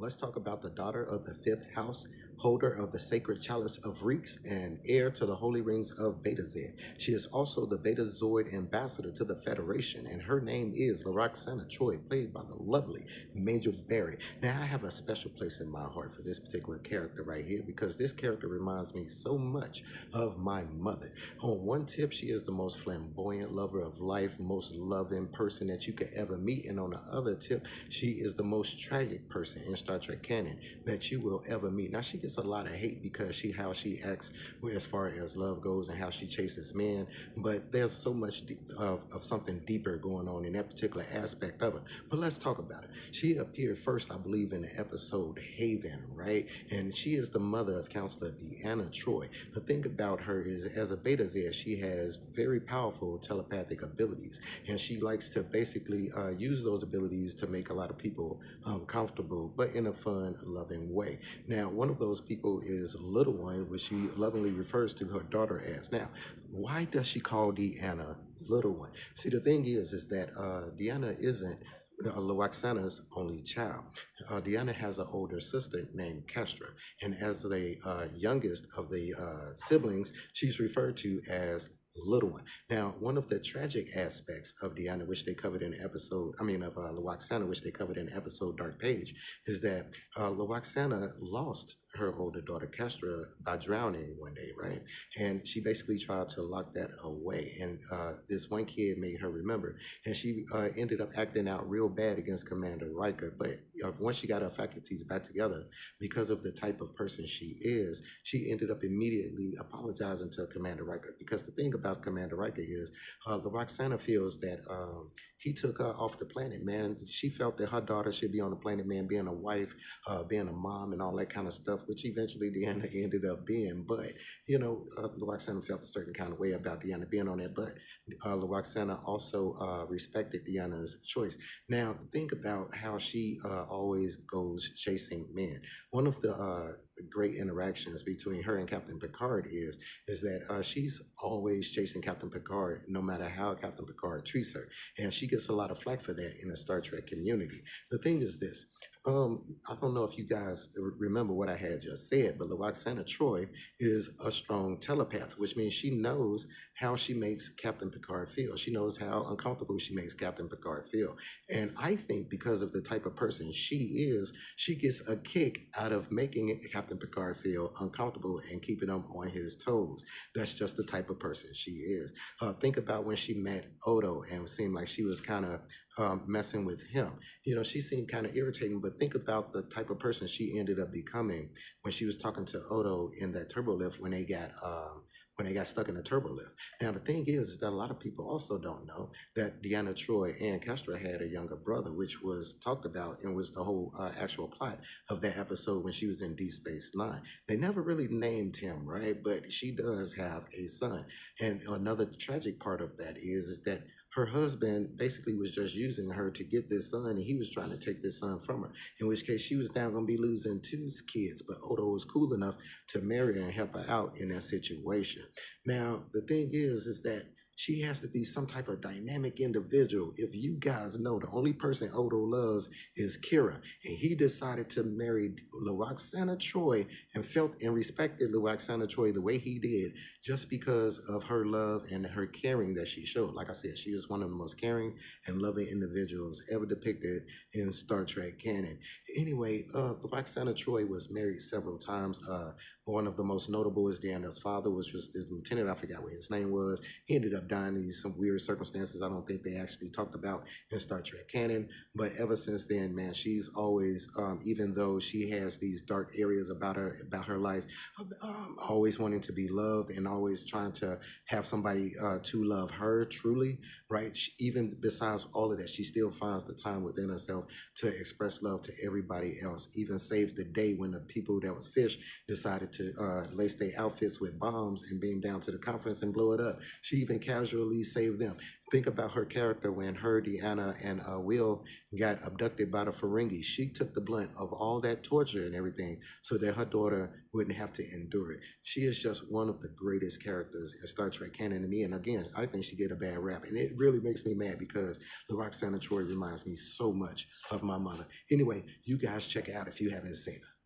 Let's talk about the daughter of the fifth house, holder of the sacred chalice of Reeks, and heir to the holy rings of Beta Z. She is also the Beta Zoid ambassador to the Federation, and her name is Lwaxana Troi, played by the lovely Major Berry. Now, I have a special place in my heart for this particular character right here because this character reminds me so much of my mother. On one tip, she is the most flamboyant lover of life, most loving person that you could ever meet, and on the other tip, she is the most tragic person in Star Trek canon that you will ever meet. Now, she gets a lot of hate because how she acts as far as love goes and how she chases men, but there's so much of something deeper going on in that particular aspect of it. But let's talk about it. She appeared first, I believe, in the episode Haven, right? And she is the mother of Counselor Deanna Troi. The thing about her is, as a Beta Z, she has very powerful telepathic abilities, and she likes to basically use those abilities to make a lot of people comfortable, but in a fun, loving way. Now, one of those people is Little One, which she lovingly refers to her daughter as. Now, why does she call Deanna Little One? See, the thing is that Deanna isn't Lwaxana's only child. Deanna has an older sister named Kestra, and as the youngest of the siblings, she's referred to as Little One. Now, one of the tragic aspects of Deanna, which they covered in episode, I mean, of Lwaxana, which they covered in episode Dark Page, is that Lwaxana lost her older daughter Kestra by drowning one day, right? And she basically tried to lock that away. And this one kid made her remember. And she ended up acting out real bad against Commander Riker. But once she got her faculties back together, because of the type of person she is, she ended up immediately apologizing to Commander Riker. Because the thing about Commander Riker is, Roxana feels that he took her off the planet, man. She felt that her daughter should be on the planet, man, being a wife, being a mom, and all that kind of stuff, which eventually Deanna ended up being. But, Roxana felt a certain kind of way about Deanna being on that. But Roxana also respected Deanna's choice. Now, think about how she always goes chasing men. One of the great interactions between her and Captain Picard is that she's always chasing Captain Picard, no matter how Captain Picard treats her, and she gets a lot of flack for that in the Star Trek community. The thing is this. I don't know if you guys remember what I had just said, but Lwaxana Troi is a strong telepath, which means she knows how she makes Captain Picard feel. She knows how uncomfortable she makes Captain Picard feel. And I think because of the type of person she is, she gets a kick out of making Captain Picard feel uncomfortable and keeping him on his toes. That's just the type of person she is. Think about when she met Odo and it seemed like she was kind of messing with him. She seemed kind of irritating, but think about the type of person she ended up becoming when she was talking to Odo in that turbo lift when they got stuck in the turbo lift. Now, the thing is that a lot of people also don't know that Deanna Troi and Kestra had a younger brother, which was talked about and was the whole actual plot of that episode when she was in Deep Space Nine. They never really named him, right? But she does have a son. And another tragic part of that is that her husband basically was just using her to get this son, and he was trying to take this son from her. In which case, she was now going to be losing two kids. But Odo was cool enough to marry her and help her out in that situation. Now, the thing is that she has to be some type of dynamic individual. If you guys know, the only person Odo loves is Kira, and he decided to marry Lwaxana Troi and felt and respected Lwaxana Troi the way he did just because of her love and her caring that she showed. Like I said, she was one of the most caring and loving individuals ever depicted in Star Trek canon. Anyway, Lwaxana Troi was married several times. One of the most notable is Deanna's father, which was the lieutenant. I forgot what his name was. He ended up dying in some weird circumstances I don't think they actually talked about in Star Trek canon. But ever since then, man, she's always, even though she has these dark areas about her life, always wanting to be loved and always trying to have somebody to love her truly, right? Even besides all of that, she still finds the time within herself to express love to everybody else. Even saved the day when the people that was fish decided to lace their outfits with bombs and beam down to the conference and blow it up. She even casually saved them. Think about her character when her, Deanna, and Will got abducted by the Ferengi. She took the blunt of all that torture and everything so that her daughter wouldn't have to endure it. She is just one of the greatest characters in Star Trek canon to me. And again, I think she get a bad rap. And it really makes me mad because Lwaxana Troi reminds me so much of my mother. Anyway, you guys check it out if you haven't seen her.